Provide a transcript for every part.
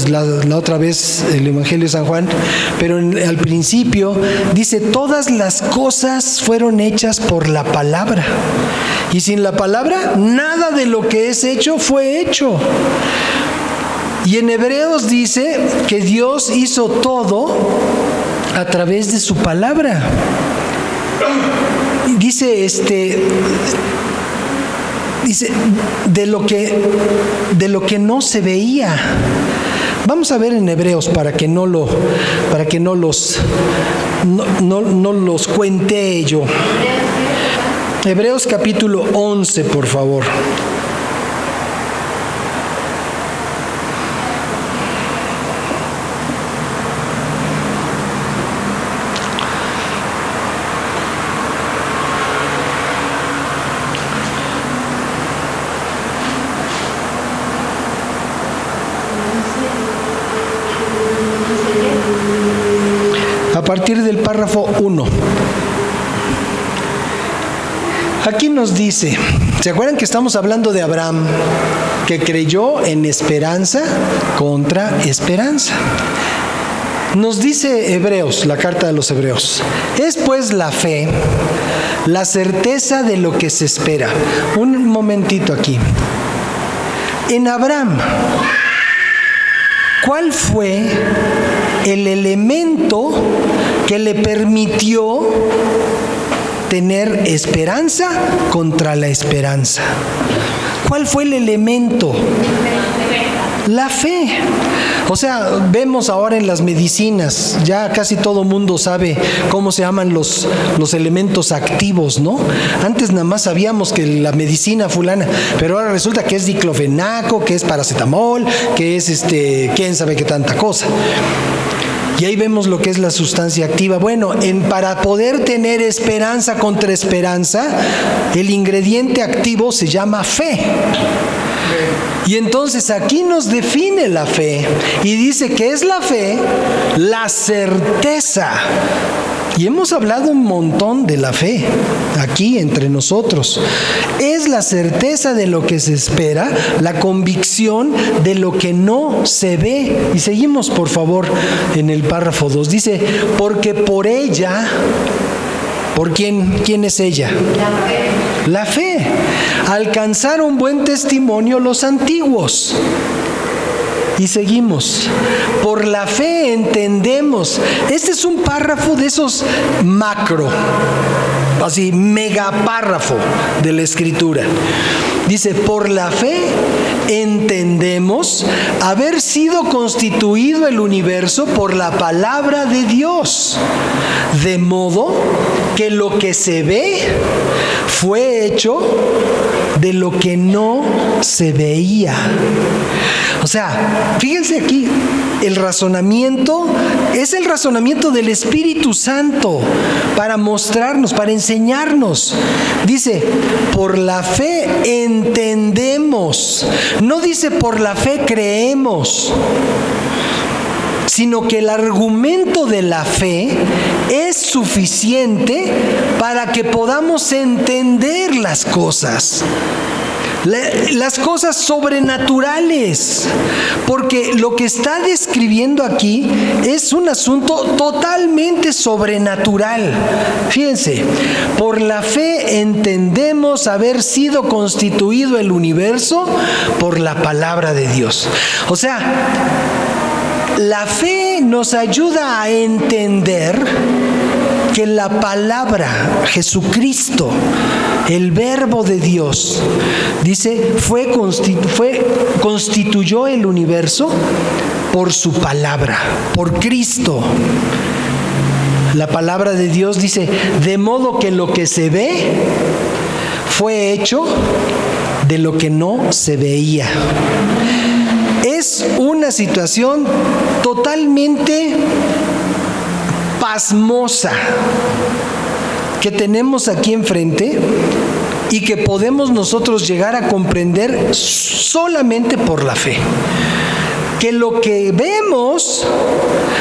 La otra vez el Evangelio de San Juan, pero al principio dice: todas las cosas fueron hechas por la palabra, y sin la palabra nada de lo que es hecho fue hecho. Y en Hebreos dice que Dios hizo todo a través de su palabra. Dice de lo que no se veía. Vamos a ver en Hebreos para que no los cuente yo. Hebreos capítulo 11, por favor. A partir del párrafo 1. Aquí nos dice, ¿se acuerdan que estamos hablando de Abraham, que creyó en esperanza contra esperanza? Nos dice Hebreos, la carta de los Hebreos: es pues la fe, la certeza de lo que se espera. Un momentito aquí. En Abraham, ¿cuál fue el elemento que le permitió tener esperanza contra la esperanza? ¿Cuál fue el elemento? La fe. O sea, vemos ahora en las medicinas, ya casi todo mundo sabe cómo se llaman los elementos activos, ¿no? Antes nada más sabíamos que la medicina fulana, pero ahora resulta que es diclofenaco, que es paracetamol, que es quién sabe qué tanta cosa. Y ahí vemos lo que es la sustancia activa. Bueno, para poder tener esperanza contra esperanza, el ingrediente activo se llama fe. Y entonces aquí nos define la fe y dice que es la fe, la certeza. Y hemos hablado un montón de la fe aquí entre nosotros. Es la certeza de lo que se espera, la convicción de lo que no se ve. Y seguimos, por favor, en el párrafo 2. Dice: porque por ella, ¿por quién es ella? La fe. Alcanzaron buen testimonio los antiguos. Y seguimos. Por la fe entendemos. Este es un párrafo de esos macro, así megapárrafo de la Escritura. Dice: por la fe entendemos haber sido constituido el universo por la palabra de Dios, de modo que lo que se ve fue hecho de lo que no se veía. O sea, fíjense aquí, el razonamiento es el razonamiento del Espíritu Santo para mostrarnos, para enseñarnos. Dice: por la fe entendemos. No dice por la fe creemos, sino que el argumento de la fe es suficiente para que podamos entender las cosas sobrenaturales, porque lo que está describiendo aquí es un asunto totalmente sobrenatural. Fíjense: por la fe entendemos haber sido constituido el universo por la palabra de Dios. O sea, la fe nos ayuda a entender que la palabra, Jesucristo, el Verbo de Dios, dice, constituyó el universo por su palabra, por Cristo. La palabra de Dios dice: de modo que lo que se ve fue hecho de lo que no se veía. Es una situación totalmente pasmosa que tenemos aquí enfrente y que podemos nosotros llegar a comprender solamente por la fe. Que lo que vemos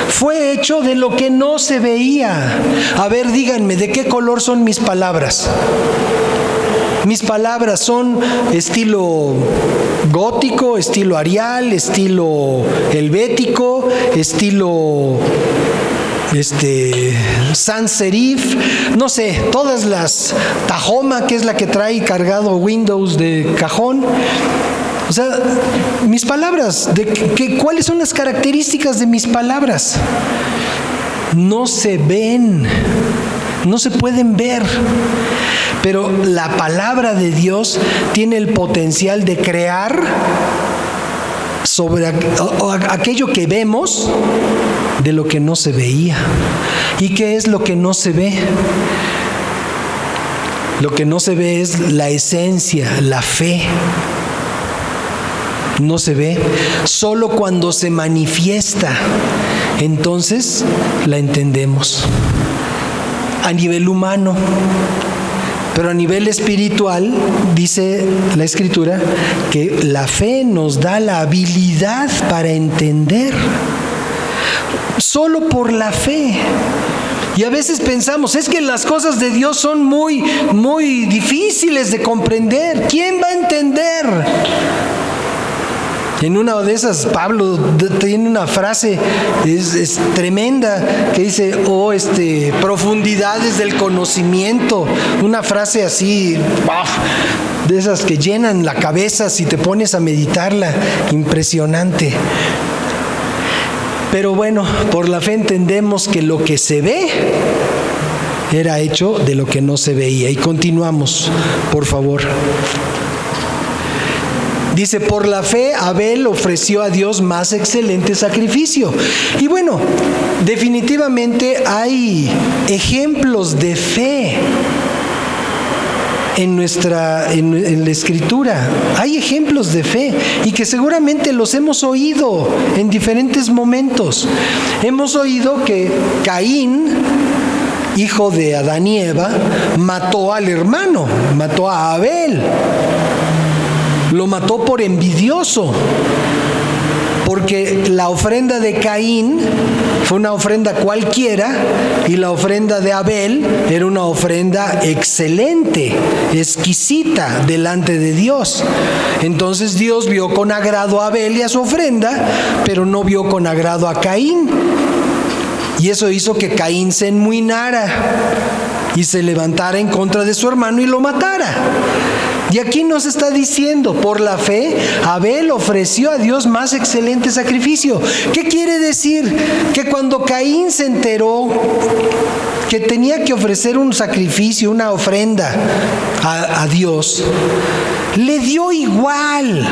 fue hecho de lo que no se veía. A ver, díganme, ¿de qué color son mis palabras? Mis palabras son estilo gótico, estilo arial, estilo helvético, estilo sans serif, no sé, todas las Tahoma, que es la que trae cargado Windows de cajón. O sea, mis palabras, ¿cuáles son las características de mis palabras? No se ven, no se pueden ver, pero la palabra de Dios tiene el potencial de crear sobre aquello que vemos de lo que no se veía. ¿Y qué es lo que no se ve? Lo que no se ve es la esencia, la fe. No se ve. Solo cuando se manifiesta, entonces la entendemos. A nivel humano. Pero a nivel espiritual, dice la Escritura, que la fe nos da la habilidad para entender. Solo por la fe. Y a veces pensamos, es que las cosas de Dios son muy, muy difíciles de comprender. ¿Quién va a entender? En una de esas, Pablo tiene una frase, es tremenda, que dice, profundidades del conocimiento. Una frase así, de esas que llenan la cabeza si te pones a meditarla, impresionante. Pero bueno, por la fe entendemos que lo que se ve era hecho de lo que no se veía. Y continuamos, por favor. Dice, por la fe Abel ofreció a Dios más excelente sacrificio. Y bueno, definitivamente hay ejemplos de fe en la Escritura. Hay ejemplos de fe y que seguramente los hemos oído en diferentes momentos. Hemos oído que Caín, hijo de Adán y Eva, mató al hermano, mató a Abel. Lo mató por envidioso, porque la ofrenda de Caín fue una ofrenda cualquiera y la ofrenda de Abel era una ofrenda excelente, exquisita delante de Dios. Entonces Dios vio con agrado a Abel y a su ofrenda, pero no vio con agrado a Caín. Y eso hizo que Caín se enmuinara y se levantara en contra de su hermano y lo matara. Y aquí nos está diciendo, por la fe, Abel ofreció a Dios más excelente sacrificio. ¿Qué quiere decir? Que cuando Caín se enteró que tenía que ofrecer un sacrificio, una ofrenda a Dios, le dio igual.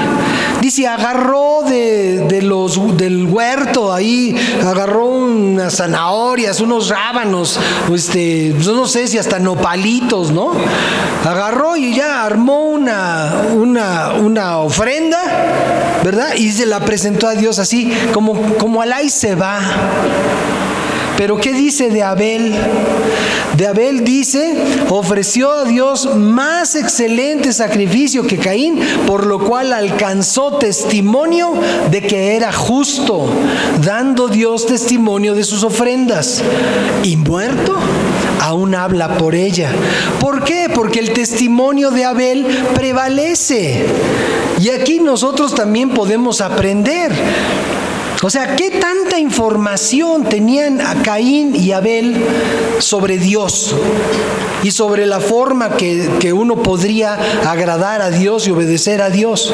Dice, agarró del huerto ahí, agarró unas zanahorias, unos rábanos, no sé si hasta nopalitos, ¿no? Agarró y ya armó una ofrenda, ¿verdad? Y se la presentó a Dios así, como al ahí se va. Pero ¿qué dice de Abel? De Abel dice, ofreció a Dios más excelente sacrificio que Caín, por lo cual alcanzó testimonio de que era justo, dando Dios testimonio de sus ofrendas. Y muerto, aún habla por ella. ¿Por qué? Porque el testimonio de Abel prevalece. Y aquí nosotros también podemos aprender. O sea, ¿qué tanta información tenían a Caín y Abel sobre Dios y sobre la forma que uno podría agradar a Dios y obedecer a Dios?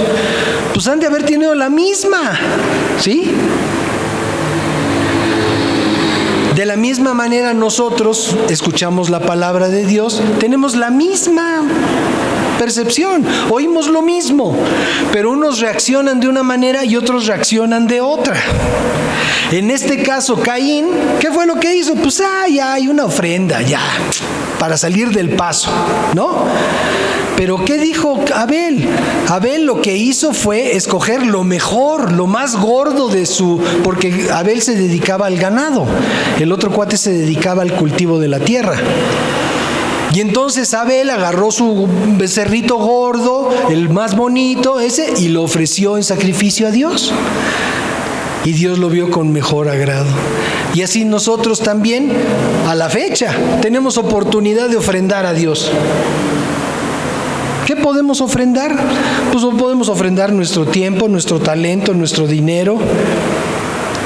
Pues han de haber tenido la misma, ¿sí? De la misma manera nosotros escuchamos la palabra de Dios, tenemos la misma percepción, oímos lo mismo, pero unos reaccionan de una manera y otros reaccionan de otra. En este caso, Caín, ¿qué fue lo que hizo? Pues ya hay una ofrenda, ya, para salir del paso, ¿no? Pero ¿qué dijo Abel? Abel lo que hizo fue escoger lo mejor, lo más gordo porque Abel se dedicaba al ganado, el otro cuate se dedicaba al cultivo de la tierra. Y entonces Abel agarró su becerrito gordo, el más bonito, y lo ofreció en sacrificio a Dios. Y Dios lo vio con mejor agrado. Y así nosotros también, a la fecha, tenemos oportunidad de ofrendar a Dios. ¿Qué podemos ofrendar? Pues podemos ofrendar nuestro tiempo, nuestro talento, nuestro dinero,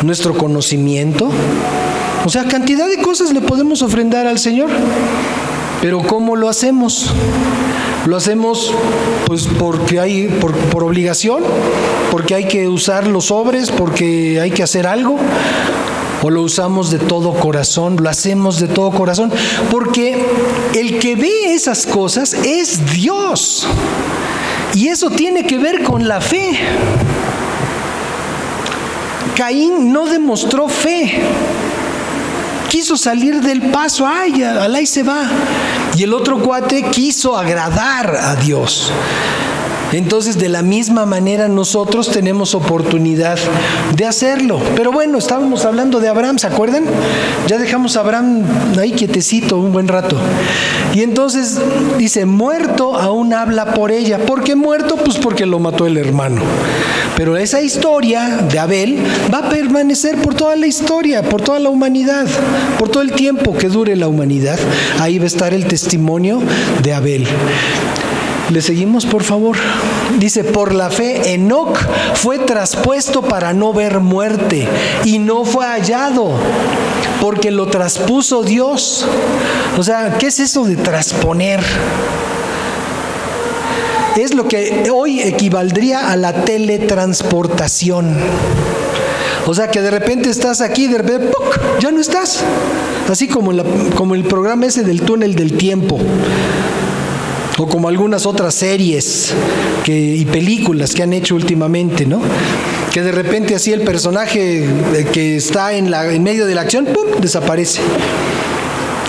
nuestro conocimiento. O sea, cantidad de cosas le podemos ofrendar al Señor. Pero ¿cómo lo hacemos? Lo hacemos pues porque por obligación, porque hay que usar los sobres, porque hay que hacer algo, o lo usamos de todo corazón, lo hacemos de todo corazón, porque el que ve esas cosas es Dios, y eso tiene que ver con la fe. Caín no demostró fe. Quiso salir del paso, alá y se va. Y el otro cuate quiso agradar a Dios. Entonces, de la misma manera nosotros tenemos oportunidad de hacerlo. Pero bueno, estábamos hablando de Abraham, ¿se acuerdan? Ya dejamos a Abraham ahí quietecito un buen rato. Y entonces dice, muerto aún habla por ella. ¿Por qué muerto? Pues porque lo mató el hermano. Pero esa historia de Abel va a permanecer por toda la historia, por toda la humanidad, por todo el tiempo que dure la humanidad. Ahí va a estar el testimonio de Abel. ¿Le seguimos, por favor? Dice, por la fe, Enoc fue traspuesto para no ver muerte y no fue hallado, porque lo traspuso Dios. O sea, ¿qué es eso de trasponer? Es lo que hoy equivaldría a la teletransportación. O sea, que de repente estás aquí, de repente ¡puc!, ya no estás. Así como el programa ese del túnel del tiempo. O como algunas otras series y películas que han hecho últimamente, ¿no? Que de repente así el personaje que está en medio de la acción, ¡pum!, desaparece.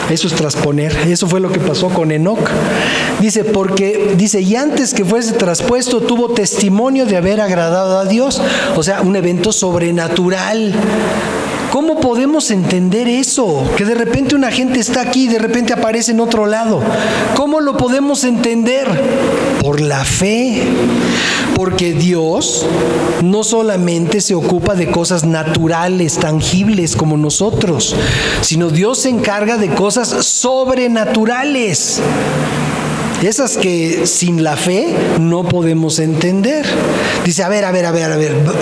Eso es trasponer. Eso fue lo que pasó con Enoc. Dice, y antes que fuese traspuesto tuvo testimonio de haber agradado a Dios. O sea, un evento sobrenatural. ¿Cómo podemos entender eso? Que de repente una gente está aquí y de repente aparece en otro lado. ¿Cómo lo podemos entender? Por la fe. Porque Dios no solamente se ocupa de cosas naturales, tangibles como nosotros, sino Dios se encarga de cosas sobrenaturales. Esas que sin la fe no podemos entender. Dice, a ver,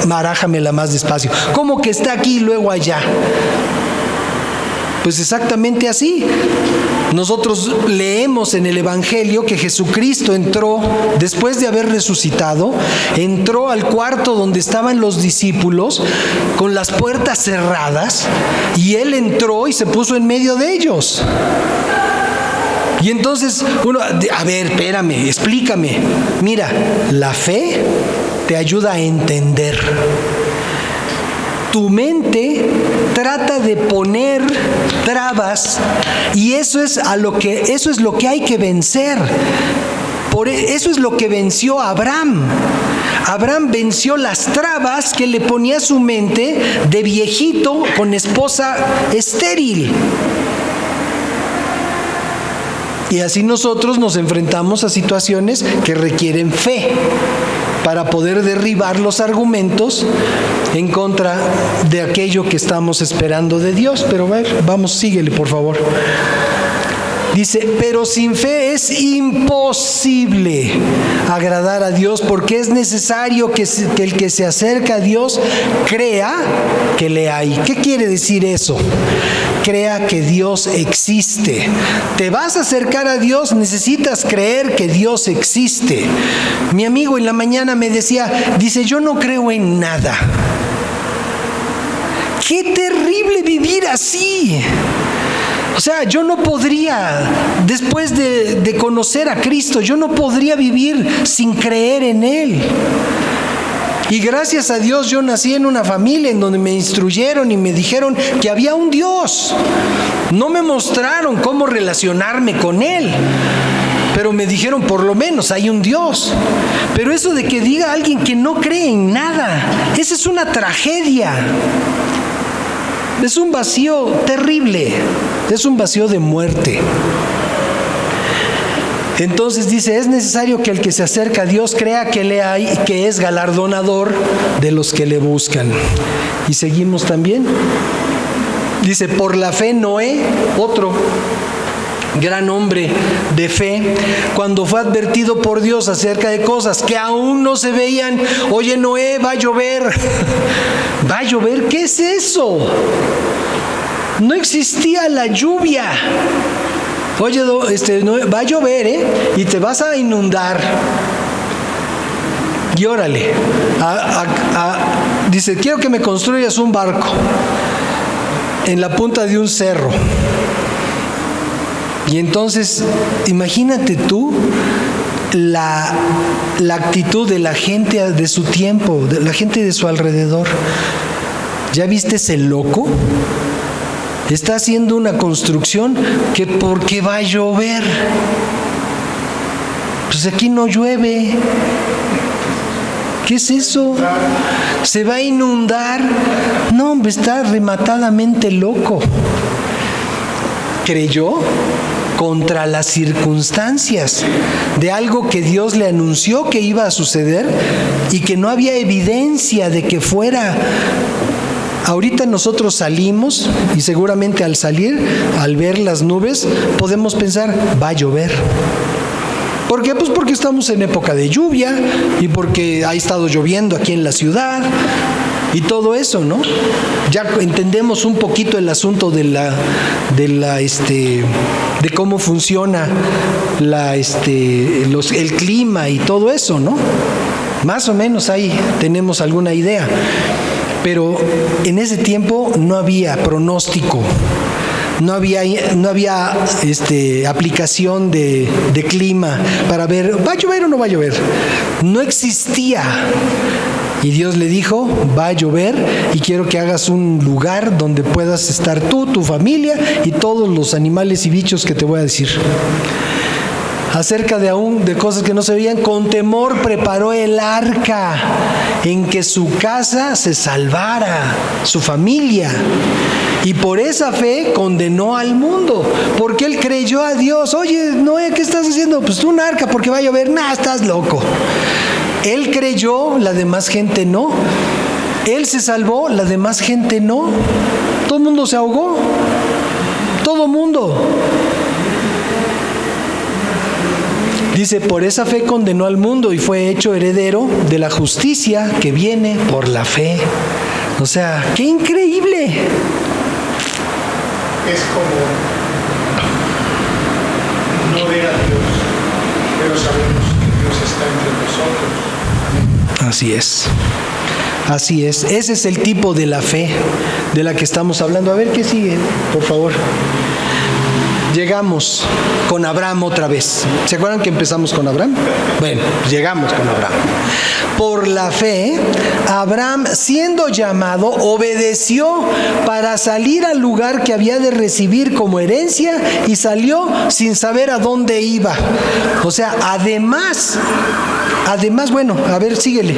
barájamela más despacio. ¿Cómo que está aquí y luego allá? Pues exactamente así. Nosotros leemos en el Evangelio que Jesucristo entró, después de haber resucitado, entró al cuarto donde estaban los discípulos con las puertas cerradas, y Él entró y se puso en medio de ellos. Y entonces uno, a ver, espérame, explícame. Mira, la fe te ayuda a entender. Tu mente trata de poner trabas, y eso es lo que hay que vencer. Eso es lo que venció a Abraham. Abraham venció las trabas que le ponía su mente de viejito con esposa estéril. Y así nosotros nos enfrentamos a situaciones que requieren fe para poder derribar los argumentos en contra de aquello que estamos esperando de Dios. Pero vamos, síguele, por favor. Dice, pero sin fe es imposible agradar a Dios, porque es necesario que el que se acerca a Dios crea que le hay. ¿Qué quiere decir eso? Crea que Dios existe. Te vas a acercar a Dios, necesitas creer que Dios existe. Mi amigo en la mañana me dice, yo no creo en nada. ¡Qué terrible vivir así! O sea, yo no podría, después de conocer a Cristo, yo no podría vivir sin creer en Él. Y gracias a Dios yo nací en una familia en donde me instruyeron y me dijeron que había un Dios. No me mostraron cómo relacionarme con Él, pero me dijeron, por lo menos hay un Dios. Pero eso de que diga alguien que no cree en nada, esa es una tragedia. Es un vacío terrible, es un vacío de muerte. Entonces dice, es necesario que el que se acerca a Dios crea que le hay y que es galardonador de los que le buscan. Y seguimos también. Dice, por la fe Noé, gran hombre de fe, cuando fue advertido por Dios acerca de cosas que aún no se veían. Oye, Noé, va a llover. ¿Va a llover? ¿Qué es eso? No existía la lluvia. Oye, Noé, va a llover, y te vas a inundar. Y órale, dice, quiero que me construyas un barco en la punta de un cerro. Y entonces, imagínate tú la actitud de la gente de su tiempo, de la gente de su alrededor. ¿Ya viste ese loco? Está haciendo una construcción que porque va a llover. Pues aquí no llueve. ¿Qué es eso? ¿Se va a inundar? No, hombre, está rematadamente loco. Creyó contra las circunstancias de algo que Dios le anunció que iba a suceder y que no había evidencia de que fuera. Ahorita nosotros salimos y seguramente al salir, al ver las nubes, podemos pensar, va a llover. ¿Por qué? Pues porque estamos en época de lluvia y porque ha estado lloviendo aquí en la ciudad y todo eso, ¿no? Ya entendemos un poquito el asunto de cómo funciona el clima y todo eso, ¿no? Más o menos ahí tenemos alguna idea. Pero en ese tiempo no había pronóstico. No había aplicación de clima para ver, ¿va a llover o no va a llover? No existía. Y Dios le dijo, va a llover y quiero que hagas un lugar donde puedas estar tú, tu familia y todos los animales y bichos que te voy a decir. Acerca de cosas que no se veían, con temor preparó el arca en que su casa se salvara, su familia. Y por esa fe condenó al mundo, porque él creyó a Dios. Oye, Noé, ¿qué estás haciendo? Pues un arca porque va a llover. Nah, estás loco. Él creyó, la demás gente no. Él se salvó, la demás gente no. Todo el mundo se ahogó. Todo el mundo. Dice, por esa fe condenó al mundo y fue hecho heredero de la justicia que viene por la fe. O sea, ¡qué increíble! Es como no ver a Dios, pero sabemos que Dios está entre nosotros. Así es. Así es. Ese es el tipo de la fe de la que estamos hablando. A ver qué sigue, por favor. Llegamos con Abraham otra vez. ¿Se acuerdan que empezamos con Abraham? Bueno, llegamos con Abraham. Por la fe, Abraham, siendo llamado, obedeció para salir al lugar que había de recibir como herencia y salió sin saber a dónde iba. O sea, además, bueno, a ver, síguele.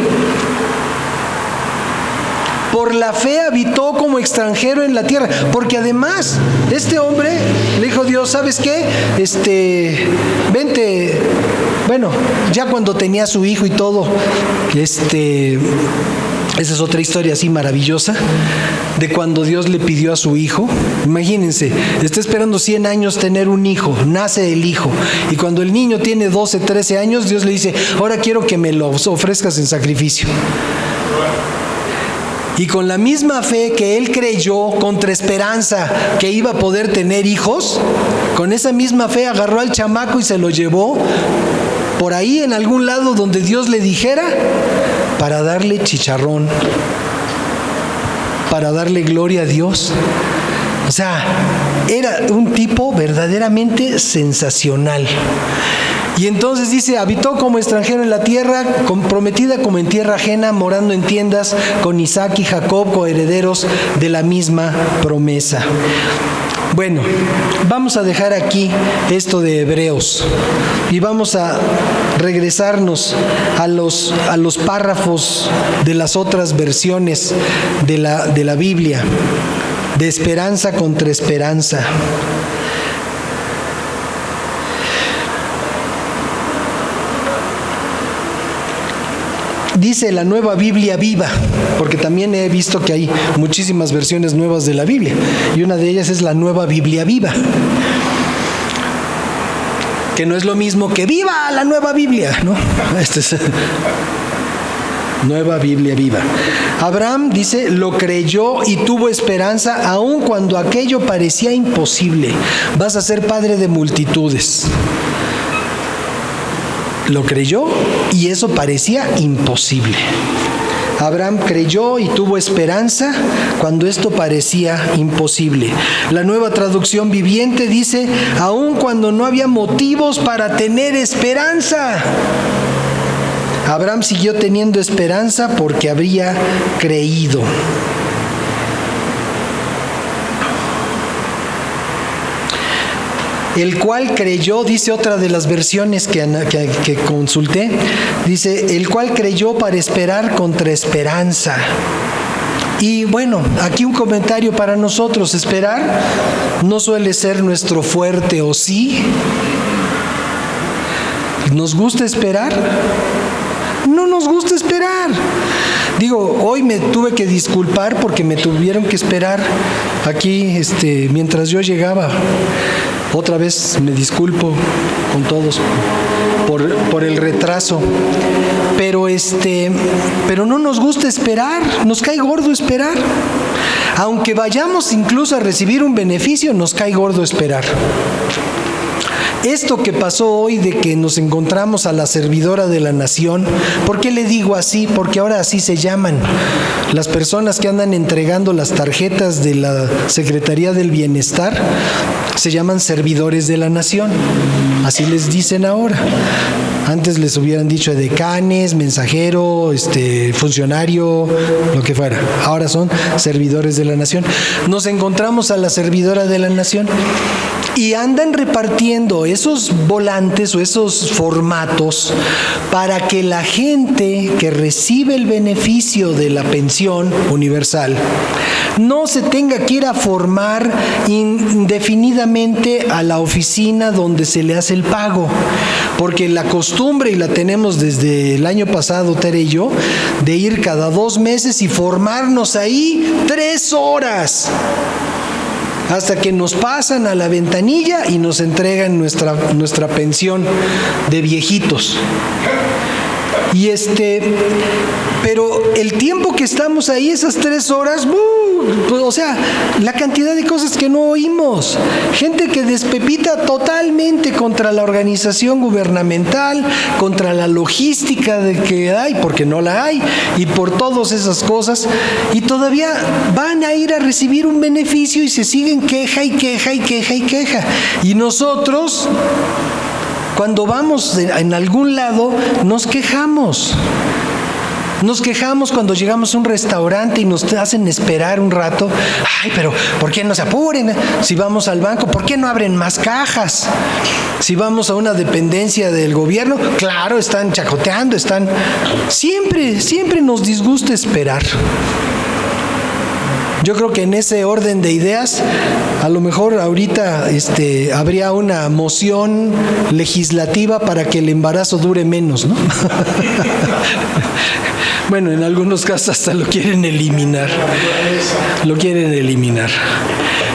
Por la fe habitó como extranjero en la tierra, porque además este hombre le dijo Dios, ¿sabes qué? Vente. Bueno, ya cuando tenía a su hijo y todo, esa es otra historia así maravillosa, de cuando Dios le pidió a su hijo. Imagínense, está esperando 100 años tener un hijo, nace el hijo, y cuando el niño tiene 12, 13 años, Dios le dice, ahora quiero que me lo ofrezcas en sacrificio. Y con la misma fe que él creyó contra esperanza que iba a poder tener hijos, con esa misma fe agarró al chamaco y se lo llevó por ahí en algún lado donde Dios le dijera, para darle chicharrón, para darle gloria a Dios. O sea, era un tipo verdaderamente sensacional. Y entonces dice, habitó como extranjero en la tierra, comprometida como en tierra ajena, morando en tiendas con Isaac y Jacob, coherederos de la misma promesa. Bueno, vamos a dejar aquí esto de Hebreos y vamos a regresarnos a los párrafos de las otras versiones de la Biblia, de esperanza contra esperanza. Dice la Nueva Biblia Viva, porque también he visto que hay muchísimas versiones nuevas de la Biblia, y una de ellas es la Nueva Biblia Viva. que no es lo mismo que viva la nueva Biblia, ¿no? Nueva Biblia viva. Abraham dice, lo creyó y tuvo esperanza aun cuando aquello parecía imposible. Vas a ser padre de multitudes. Lo creyó y eso parecía imposible. Abraham creyó y tuvo esperanza cuando esto parecía imposible. La Nueva Traducción Viviente dice, aun cuando no había motivos para tener esperanza. Abraham siguió teniendo esperanza porque habría creído. El cual creyó, dice otra de las versiones que consulté, dice, el cual creyó para esperar contra esperanza. Y bueno, aquí un comentario para nosotros. Esperar no suele ser nuestro fuerte, ¿o sí? ¿Nos gusta esperar? No nos gusta esperar. Digo, hoy me tuve que disculpar porque me tuvieron que esperar aquí mientras yo llegaba. Otra vez me disculpo con todos por el retraso. Pero no nos gusta esperar, nos cae gordo esperar. Aunque vayamos incluso a recibir un beneficio, nos cae gordo esperar. Esto que pasó hoy de que nos encontramos a la servidora de la nación, ¿por qué le digo así? Porque ahora así se llaman las personas que andan entregando las tarjetas de la Secretaría del Bienestar, se llaman servidores de la nación, así les dicen ahora. Antes les hubieran dicho decanes, mensajero, funcionario, lo que fuera. Ahora son servidores de la nación. Nos encontramos a la servidora de la nación y andan repartiendo esos volantes o esos formatos para que la gente que recibe el beneficio de la pensión universal no se tenga que ir a formar indefinidamente a la oficina donde se le hace el pago. Porque la costumbre, y la tenemos desde el año pasado, Tere y yo, de ir cada 2 meses y formarnos ahí 3 horas. Hasta que nos pasan a la ventanilla y nos entregan nuestra pensión de viejitos. Pero el tiempo que estamos ahí, esas 3 horas, o sea, la cantidad de cosas que no oímos. Gente que despepita totalmente contra la organización gubernamental, contra la logística de que hay, porque no la hay, y por todas esas cosas, y todavía van a ir a recibir un beneficio y se siguen queja y queja y queja y queja. Y nosotros, cuando vamos en algún lado, nos quejamos. Nos quejamos cuando llegamos a un restaurante y nos hacen esperar un rato. Ay, pero ¿por qué no se apuren? Si vamos al banco, ¿por qué no abren más cajas? Si vamos a una dependencia del gobierno, claro, están chacoteando, Siempre nos disgusta esperar. Yo creo que en ese orden de ideas, a lo mejor ahorita habría una moción legislativa para que el embarazo dure menos, ¿no? Bueno, en algunos casos hasta lo quieren eliminar.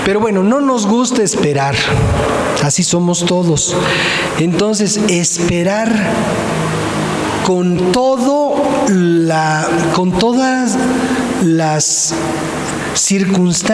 Pero bueno, no nos gusta esperar. Así somos todos. Entonces, esperar con todas las circunstancias